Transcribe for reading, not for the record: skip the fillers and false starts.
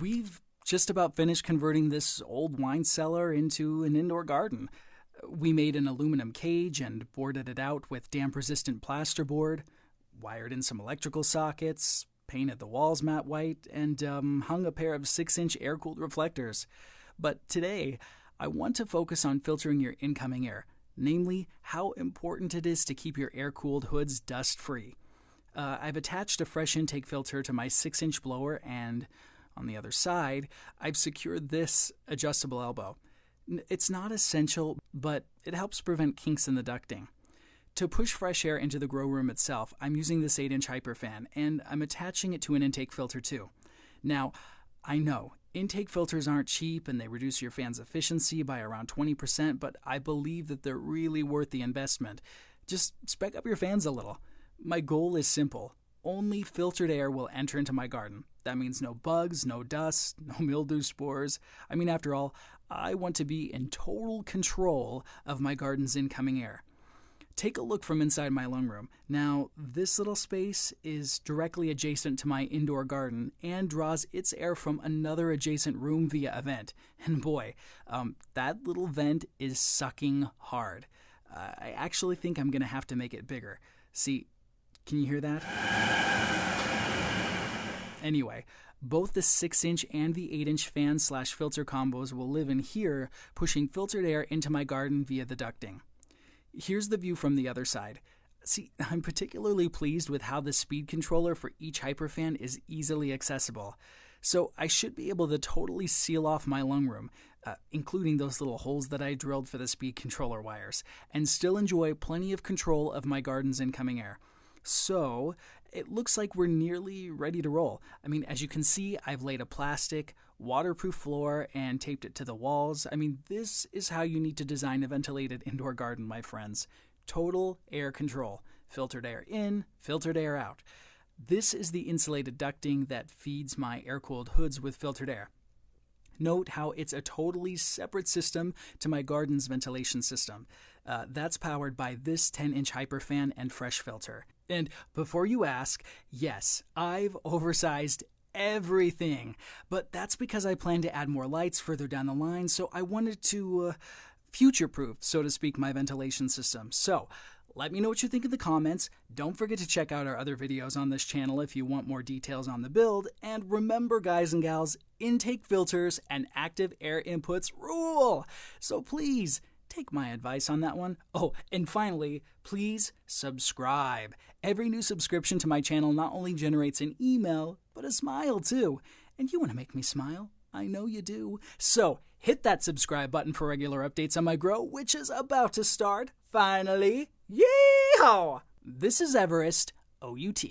We've just about finished converting this old wine cellar into an indoor garden. We made an aluminum cage and boarded it out with damp-resistant plasterboard, wired in some electrical sockets, painted the walls matte white, and hung a pair of 6-inch air-cooled reflectors. But today, I want to focus on filtering your incoming air, namely how important it is to keep your air-cooled hoods dust-free. I've attached a fresh intake filter to my 6-inch blower, and on the other side, I've secured this adjustable elbow. It's not essential, but it helps prevent kinks in the ducting. To push fresh air into the grow room itself, I'm using this 8-inch hyperfan, and I'm attaching it to an intake filter too. Now, I know, intake filters aren't cheap and they reduce your fan's efficiency by around 20%, but I believe that they're really worth the investment. Just spec up your fans a little. My goal is simple. Only filtered air will enter into my garden. That means no bugs, no dust, no mildew spores. I mean, after all, I want to be in total control of my garden's incoming air. Take a look from inside my lung room. Now, this little space is directly adjacent to my indoor garden and draws its air from another adjacent room via a vent. And boy, that little vent is sucking hard. I actually think I'm going to have to make it bigger. See, can you hear that? Anyway, both the 6-inch and the 8-inch fan/filter combos will live in here, pushing filtered air into my garden via the ducting. Here's the view from the other side. See, I'm particularly pleased with how the speed controller for each hyperfan is easily accessible. So I should be able to totally seal off my lung room, including those little holes that I drilled for the speed controller wires, and still enjoy plenty of control of my garden's incoming air. So, it looks like we're nearly ready to roll. I mean, as you can see, I've laid a plastic, waterproof floor and taped it to the walls. I mean, this is how you need to design a ventilated indoor garden, my friends. Total air control. Filtered air in, filtered air out. This is the insulated ducting that feeds my air-cooled hoods with filtered air. Note how it's a totally separate system to my garden's ventilation system. That's powered by this 10-inch hyperfan and fresh filter. And before you ask, yes, I've oversized everything, but that's because I plan to add more lights further down the line, so I wanted to future-proof, so to speak, my ventilation system. So, let me know what you think in the comments. Don't forget to check out our other videos on this channel if you want more details on the build. And remember, guys and gals, intake filters and active air inputs rule. So please, take my advice on that one. Oh, and finally, please subscribe. Every new subscription to my channel not only generates an email, but a smile too. And you want to make me smile? I know you do. So, hit that subscribe button for regular updates on my grow, which is about to start, finally. Yeehaw! This is Everest, OUT.